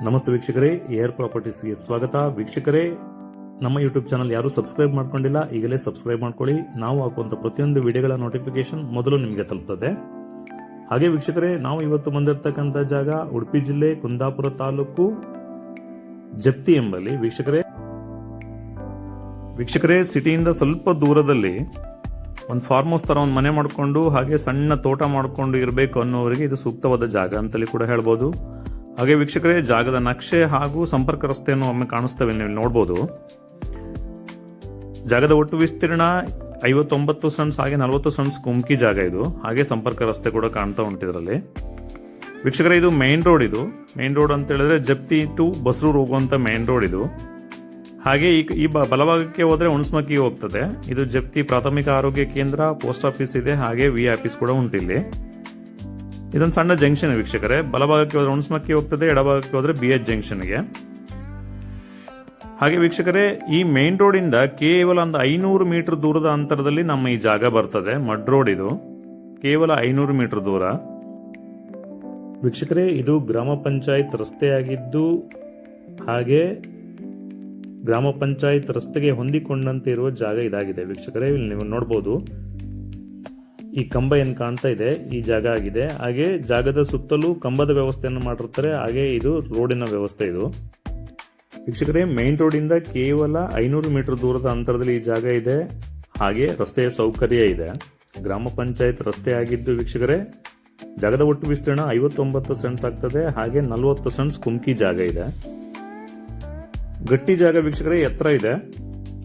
ನಮಸ್ತೆ ವೀಕ್ಷಕರೇ, ಏರ್ ಪ್ರಾಪರ್ಟೀಸ್ಗೆ ಸ್ವಾಗತ. ವೀಕ್ಷಕರೇ, ನಮ್ಮ ಯೂಟ್ಯೂಬ್ ಚಾನಲ್ ಯಾರು ಸಬ್ಸ್ಕ್ರೈಬ್ ಮಾಡ್ಕೊಂಡಿಲ್ಲ, ಈಗಲೇ ಸಬ್ಸ್ಕ್ರೈಬ್ ಮಾಡ್ಕೊಳ್ಳಿ. ನಾವು ಹಾಕುವಂತ ಪ್ರತಿಯೊಂದು ವಿಡಿಯೋಗಳ ನೋಟಿಫಿಕೇಶನ್ ಮೊದಲು ನಿಮಗೆ ತಲುಪ್ತದೆ. ಹಾಗೆ ವೀಕ್ಷಕರೇ, ನಾವು ಇವತ್ತು ಬಂದಿರತಕ್ಕಂಥ ಜಾಗ ಉಡುಪಿ ಜಿಲ್ಲೆ ಕುಂದಾಪುರ ತಾಲೂಕು ಜಪ್ತಿ ಎಂಬಲ್ಲಿ. ವೀಕ್ಷಕರೇ, ಸಿಟಿಯಿಂದ ಸ್ವಲ್ಪ ದೂರದಲ್ಲಿ ಒಂದು ಫಾರ್ಮ್ ಹೌಸ್ ತರ ಒಂದು ಮನೆ ಮಾಡಿಕೊಂಡು ಹಾಗೆ ಸಣ್ಣ ತೋಟ ಮಾಡಿಕೊಂಡು ಇರಬೇಕು ಅನ್ನೋವರಿಗೆ ಇದು ಸೂಕ್ತವಾದ ಜಾಗ ಅಂತಲೇ ಕೂಡ ಹೇಳ್ಬೋದು. ಹಾಗೆ ವೀಕ್ಷಕರೇ, ಜಾಗದ ನಕ್ಷೆ ಹಾಗೂ ಸಂಪರ್ಕ ರಸ್ತೆಯನ್ನು ಒಮ್ಮೆ ಕಾಣಿಸ್ತವೆ, ನೀವು ನೋಡಬಹುದು. ಜಾಗದ ಒಟ್ಟು ವಿಸ್ತೀರ್ಣ 59 ಸೆಂಟ್ಸ್ ಹಾಗೆ 40 ಸೆಂಟ್ಸ್ ಕುಮ್ಕಿ ಜಾಗ ಇದು. ಹಾಗೆ ಸಂಪರ್ಕ ರಸ್ತೆ ಕೂಡ ಕಾಣ್ತಾ ಉಂಟು ಇದರಲ್ಲಿ. ವೀಕ್ಷಕರೇ, ಇದು ಮೇನ್ ರೋಡ್. ಇದು ಮೇನ್ ರೋಡ್ ಅಂತ ಹೇಳಿದ್ರೆ ಜಪ್ತಿ ಟು ಬಸ್ರೂರ್ ಹೋಗುವಂತ ಮೇನ್ ರೋಡ್ ಇದು. ಹಾಗೆ ಈ ಬಲಭಾಗಕ್ಕೆ ಹೋದ್ರೆ ಹುಣಸ್ಮಕ್ಕಿ ಹೋಗ್ತದೆ. ಇದು ಜಪ್ತಿ ಪ್ರಾಥಮಿಕ ಆರೋಗ್ಯ ಕೇಂದ್ರ, ಪೋಸ್ಟ್ ಆಫೀಸ್ ಇದೆ, ಹಾಗೆ ವಿ ಆಫೀಸ್ ಕೂಡ ಉಂಟು ಇಲ್ಲಿ. ಇದೊಂದು ಸಣ್ಣ ಜಂಕ್ಷನ್ ವೀಕ್ಷಕರೇ. ಬಲಭಾಗಕ್ಕೆ ಹೋದ್ರೆ ಹುಣಸ್ಮಕ್ಕಿ ಹೋಗ್ತದೆ, ಎಡಭಾಗಕ್ಕೆ ಹೋದ್ರೆ BH ಜಂಕ್ಷನ್ಗೆ. ಹಾಗೆ ವೀಕ್ಷಕರೇ, ಈ ಮೇನ್ ರೋಡ್ ಇಂದ ಕೇವಲ ಒಂದು 500 ಮೀಟರ್ ದೂರದ ಅಂತರದಲ್ಲಿ ನಮ್ಮ ಈ ಜಾಗ ಬರ್ತದೆ. ಮಡ್ ರೋಡ್ ಇದು, ಕೇವಲ 500 ಮೀಟರ್ ದೂರ. ವೀಕ್ಷಕರೇ, ಇದು ಗ್ರಾಮ ಪಂಚಾಯತ್ ರಸ್ತೆಯಾಗಿದ್ದು, ಹಾಗೆ ಗ್ರಾಮ ಪಂಚಾಯತ್ ರಸ್ತೆಗೆ ಹೊಂದಿಕೊಂಡಂತೆ ಇರುವ ಜಾಗ ಇದಾಗಿದೆ ವೀಕ್ಷಕರೇ. ಇಲ್ಲಿ ನೀವು ನೋಡಬಹುದು, ಈ ಕಂಬ ಏನ್ ಕಾಣ್ತಾ ಇದೆ ಈ ಜಾಗ ಆಗಿದೆ. ಹಾಗೆ ಜಾಗದ ಸುತ್ತಲೂ ಕಂಬದ ವ್ಯವಸ್ಥೆಯನ್ನು ಮಾಡಿರ್ತಾರೆ. ಹಾಗೆ ಇದು ರೋಡಿನ ವ್ಯವಸ್ಥೆ ಇದು. ವೀಕ್ಷಕರೇ, ಮೇನ್ ರೋಡ್ ಇಂದ ಕೇವಲ 500 ಮೀಟರ್ ದೂರದ ಅಂತರದಲ್ಲಿ ಈ ಜಾಗ ಇದೆ. ಹಾಗೆ ರಸ್ತೆಯ ಸೌಕರ್ಯ ಇದೆ. ಗ್ರಾಮ ಪಂಚಾಯತ್ ರಸ್ತೆ ಆಗಿದ್ದು ವೀಕ್ಷಕರೇ, ಜಾಗದ ಒಟ್ಟು ವಿಸ್ತೀರ್ಣ 59 ಸೆಂಟ್ಸ್ ಆಗ್ತದೆ. ಹಾಗೆ 40 ಸೆಂಟ್ಸ್ ಕುಮ್ಕಿ ಜಾಗ ಇದೆ. ಗಟ್ಟಿ ಜಾಗ ವೀಕ್ಷಕರೇ, ಎತ್ತರ ಇದೆ.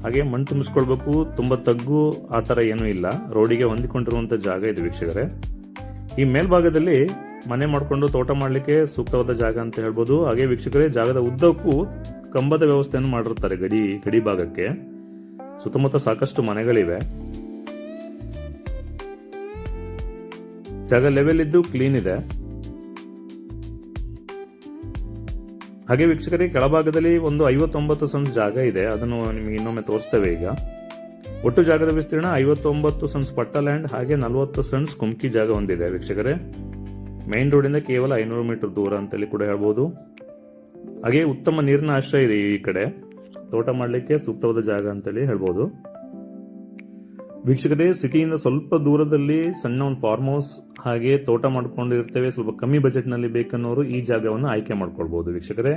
ಹಾಗೆ ಮಣ್ಣು ತುಂಬಿಸ್ಕೊಳ್ಬೇಕು, ತುಂಬಾ ತಗ್ಗು ಆ ತರ ಏನೂ ಇಲ್ಲ. ರೋಡಿಗೆ ಹೊಂದಿಕೊಂಡಿರುವಂತ ಜಾಗ ಇದೆ ವೀಕ್ಷಕರೇ. ಈ ಮೇಲ್ಭಾಗದಲ್ಲಿ ಮನೆ ಮಾಡಿಕೊಂಡು ತೋಟ ಮಾಡಲಿಕ್ಕೆ ಸೂಕ್ತವಾದ ಜಾಗ ಅಂತ ಹೇಳ್ಬೋದು. ಹಾಗೆ ವೀಕ್ಷಕರೇ, ಜಾಗದ ಉದ್ದಕ್ಕೂ ಕಂಬದ ವ್ಯವಸ್ಥೆಯನ್ನು ಮಾಡಿರ್ತಾರೆ ಗಡಿ ಭಾಗಕ್ಕೆ. ಸುತ್ತಮುತ್ತ ಸಾಕಷ್ಟು ಮನೆಗಳಿವೆ. ಜಾಗ ಲೆವೆಲ್ ಇದ್ದು ಕ್ಲೀನ್ ಇದೆ. ಹಾಗೆ ವೀಕ್ಷಕರೇ, ಕೆಳಭಾಗದಲ್ಲಿ ಒಂದು 59 ಸೆಂಟ್ಸ್ ಜಾಗ ಇದೆ. ಅದನ್ನು ನಿಮಗೆ ಇನ್ನೊಮ್ಮೆ ತೋರಿಸ್ತೇವೆ ಈಗ. ಒಟ್ಟು ಜಾಗದ ವಿಸ್ತೀರ್ಣ 59 ಸೆಂಟ್ಸ್ ಪಟ್ಟ ಲ್ಯಾಂಡ್, ಹಾಗೆ 40 ಸೆಂಟ್ಸ್ ಕುಮ್ಕಿ ಜಾಗ ಹೊಂದಿದೆ ವೀಕ್ಷಕರೇ. ಮೇನ್ ರೋಡ್ ಇಂದ ಕೇವಲ 500 ಮೀಟರ್ ದೂರ ಅಂತೇಳಿ ಕೂಡ ಹೇಳ್ಬೋದು. ಹಾಗೆ ಉತ್ತಮ ನೀರಿನ ಆಶ್ರಯ ಇದೆ. ಈ ಕಡೆ ತೋಟ ಮಾಡಲಿಕ್ಕೆ ಸೂಕ್ತವಾದ ಜಾಗ ಅಂತೇಳಿ ಹೇಳ್ಬೋದು. ವೀಕ್ಷಕರೇ, ಸಿಟಿಯಿಂದ ಸ್ವಲ್ಪ ದೂರದಲ್ಲಿ ಸಣ್ಣ ಒಂದು ಫಾರ್ಮ್ ಹೌಸ್ ಹಾಗೆ ತೋಟ ಮಾಡ್ಕೊಂಡಿರ್ತೇವೆ, ಸ್ವಲ್ಪ ಕಮ್ಮಿ ಬಜೆಟ್ ನಲ್ಲಿ ಬೇಕನ್ನೋರು ಈ ಜಾಗವನ್ನು ಆಯ್ಕೆ ಮಾಡ್ಕೊಳ್ಬಹುದು ವೀಕ್ಷಕರೇ.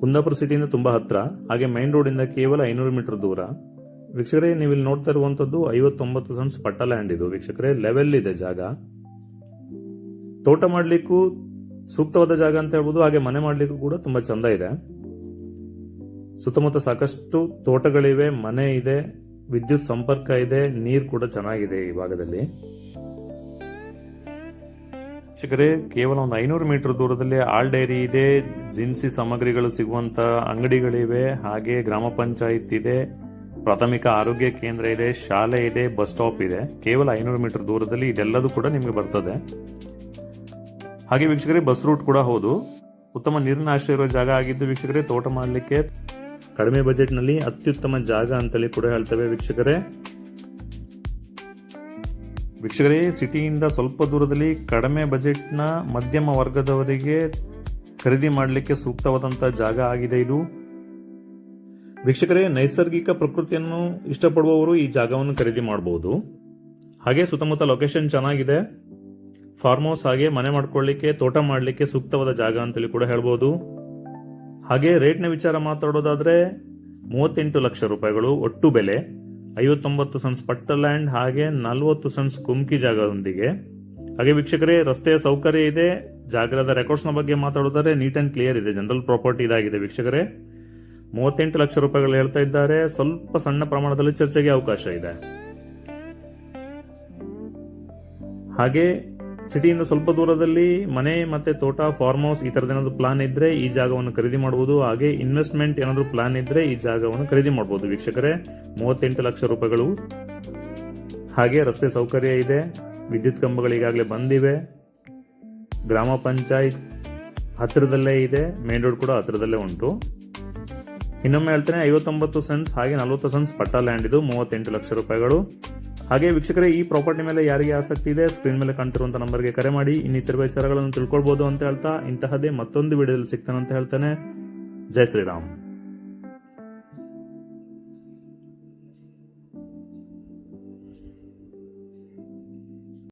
ಕುಂದಾಪುರ ಸಿಟಿಯಿಂದ ತುಂಬಾ ಹತ್ರ, ಹಾಗೆ ಮೈನ್ ರೋಡ್ ಇಂದ ಕೇವಲ 500 ಮೀಟರ್ ದೂರ. ವೀಕ್ಷಕರೇ, ನೀವು ಇಲ್ಲಿ ನೋಡ್ತಾ ಇರುವಂತದ್ದು 59 ಸೆಂಟ್ಸ್ ಪಟ್ಟ ಲ್ಯಾಂಡ್ ಇದು ವೀಕ್ಷಕರೇ. ಲೆವೆಲ್ ಇದೆ ಜಾಗ. ತೋಟ ಮಾಡ್ಲಿಕ್ಕೂ ಸೂಕ್ತವಾದ ಜಾಗ ಅಂತ ಹೇಳ್ಬೋದು. ಹಾಗೆ ಮನೆ ಮಾಡ್ಲಿಕ್ಕೂ ಕೂಡ ತುಂಬಾ ಚಂದ ಇದೆ. ಸುತ್ತಮುತ್ತ ಸಾಕಷ್ಟು ತೋಟಗಳಿವೆ, ಮನೆ ಇದೆ, ವಿದ್ಯುತ್ ಸಂಪರ್ಕ ಇದೆ, ನೀರು ಕೂಡ ಚೆನ್ನಾಗಿದೆ ಈ ಭಾಗದಲ್ಲಿ. ವೀಕ್ಷಕರೇ, ಕೇವಲ ಒಂದು 500 ಮೀಟರ್ ದೂರದಲ್ಲಿ ಆಲ್ ಡೈರಿ ಇದೆ, ಜಿನ್ಸಿ ಸಾಮಗ್ರಿಗಳು ಸಿಗುವಂತ ಅಂಗಡಿಗಳಿವೆ, ಹಾಗೆ ಗ್ರಾಮ ಪಂಚಾಯತ್ ಇದೆ, ಪ್ರಾಥಮಿಕ ಆರೋಗ್ಯ ಕೇಂದ್ರ ಇದೆ, ಶಾಲೆ ಇದೆ, ಬಸ್ ಸ್ಟಾಪ್ ಇದೆ. ಕೇವಲ 500 ಮೀಟರ್ ದೂರದಲ್ಲಿ ಇದೆಲ್ಲದೂ ಕೂಡ ನಿಮಗೆ ಬರ್ತದೆ. ಹಾಗೆ ವೀಕ್ಷಕರೇ, ಬಸ್ ರೂಟ್ ಕೂಡ ಹೌದು. ಉತ್ತಮ ನೀರಿನ ಆಶ್ರಯ ಇರುವ ಜಾಗ ಆಗಿದ್ದು ವೀಕ್ಷಕರೇ, ತೋಟ ಮಾಡಲಿಕ್ಕೆ ಕಡಿಮೆ ಬಜೆಟ್ ನಲ್ಲಿ ಅತ್ಯುತ್ತಮ ಜಾಗ ಅಂತೇಳಿ ಕೂಡ ಹೇಳ್ತೇವೆ ವೀಕ್ಷಕರೇ. ಸಿಟಿಯಿಂದ ಸ್ವಲ್ಪ ದೂರದಲ್ಲಿ ಕಡಿಮೆ ಬಜೆಟ್ ನ ಮಧ್ಯಮ ವರ್ಗದವರಿಗೆ ಖರೀದಿ ಮಾಡಲಿಕ್ಕೆ ಸೂಕ್ತವಾದಂತಹ ಜಾಗ ಆಗಿದೆ ಇದು. ವೀಕ್ಷಕರೇ, ನೈಸರ್ಗಿಕ ಪ್ರಕೃತಿಯನ್ನು ಇಷ್ಟಪಡುವವರು ಈ ಜಾಗವನ್ನು ಖರೀದಿ ಮಾಡಬಹುದು. ಹಾಗೆ ಸುತ್ತಮುತ್ತ ಲೊಕೇಶನ್ ಚೆನ್ನಾಗಿದೆ. ಫಾರ್ಮ್ ಹೌಸ್ ಹಾಗೆ ಮನೆ ಮಾಡ್ಕೊಳ್ಳಿಕ್ಕೆ, ತೋಟ ಮಾಡಲಿಕ್ಕೆ ಸೂಕ್ತವಾದ ಜಾಗ ಅಂತೇಳಿ ಕೂಡ ಹೇಳ್ಬೋದು. ಹಾಗೆ ರೇಟ್ನ ವಿಚಾರ ಮಾತಾಡೋದಾದ್ರೆ 38 ಲಕ್ಷ ರೂಪಾಯಿಗಳು ಒಟ್ಟು ಬೆಲೆ. 59 ಸೆಂಟ್ಸ್ ಪಟ್ಟ ಲ್ಯಾಂಡ್, ಹಾಗೆ 40 ಸೆಂಟ್ಸ್ ಕುಮ್ಕಿ ಜಾಗದೊಂದಿಗೆ. ಹಾಗೆ ವೀಕ್ಷಕರೇ, ರಸ್ತೆಯ ಸೌಕರ್ಯ ಇದೆ. ಜಾಗದ ರೆಕಾರ್ಡ್ಸ್ ನ ಬಗ್ಗೆ ಮಾತಾಡೋದಾದ್ರೆ ನೀಟ್ ಅಂಡ್ ಕ್ಲಿಯರ್ ಇದೆ. ಜನರಲ್ ಪ್ರಾಪರ್ಟಿ ಇದಾಗಿದೆ ವೀಕ್ಷಕರೇ. 38 ಲಕ್ಷ ರೂಪಾಯಿಗಳು ಹೇಳ್ತಾ ಇದ್ದಾರೆ. ಸ್ವಲ್ಪ ಸಣ್ಣ ಪ್ರಮಾಣದಲ್ಲಿ ಚರ್ಚೆಗೆ ಅವಕಾಶ ಇದೆ. ಹಾಗೆ ಸಿಟಿಯಿಂದ ಸ್ವಲ್ಪ ದೂರದಲ್ಲಿ ಮನೆ ಮತ್ತೆ ತೋಟ, ಫಾರ್ಮ್ ಹೌಸ್ ಈ ತರದ ಏನಾದ್ರು ಪ್ಲಾನ್ ಇದ್ರೆ ಈ ಜಾಗವನ್ನು ಖರೀದಿ ಮಾಡಬಹುದು. ಹಾಗೆ ಇನ್ವೆಸ್ಟ್ಮೆಂಟ್ ಏನಾದ್ರು ಪ್ಲಾನ್ ಇದ್ರೆ ಈ ಜಾಗವನ್ನು ಖರೀದಿ ಮಾಡಬಹುದು ವೀಕ್ಷಕರೇ. 38 ಲಕ್ಷ ರೂಪಾಯಿಗಳು. ಹಾಗೆ ರಸ್ತೆ ಸೌಕರ್ಯ ಇದೆ, ವಿದ್ಯುತ್ ಕಂಬಗಳು ಈಗಾಗಲೇ ಬಂದಿವೆ, ಗ್ರಾಮ ಪಂಚಾಯತ್ ಹತ್ತಿರದಲ್ಲೇ ಇದೆ, ಮೇನ್ ರೋಡ್ ಕೂಡ ಹತ್ತಿರದಲ್ಲೇ ಉಂಟು. ಇನ್ನೊಮ್ಮೆ ಹೇಳ್ತೇನೆ, 59 ಸೆಂಟ್ಸ್ ಹಾಗೆ 40 ಸೆಂಟ್ಸ್ ಪಟ್ಟ ಲ್ಯಾಂಡ್ ಇದು. 38 ಲಕ್ಷ ರೂಪಾಯಿಗಳು. ಹಾಗೆ ವೀಕ್ಷಕರೇ, ಈ ಪ್ರಾಪರ್ಟಿ ಮೇಲೆ ಯಾರಿಗೆ ಆಸಕ್ತಿ ಇದೆ ಸ್ಕ್ರೀನ್ ಮೇಲೆ ಕಾಣ್ತಿರುವಂತಹ ನಂಬರ್ಗೆ ಕರೆ ಮಾಡಿ ಇನ್ನಿತರ ವಿಚಾರಗಳನ್ನು ತಿಳ್ಕೊಳ್ಬಹುದು ಅಂತ ಹೇಳ್ತಾ ಇಂತಹದೇ ಮತ್ತೊಂದು ವಿಡಿಯೋದಲ್ಲಿ ಸಿಗ್ತಾನೆ ಅಂತ ಹೇಳ್ತಾನೆ. ಜೈ ಶ್ರೀರಾಮ್.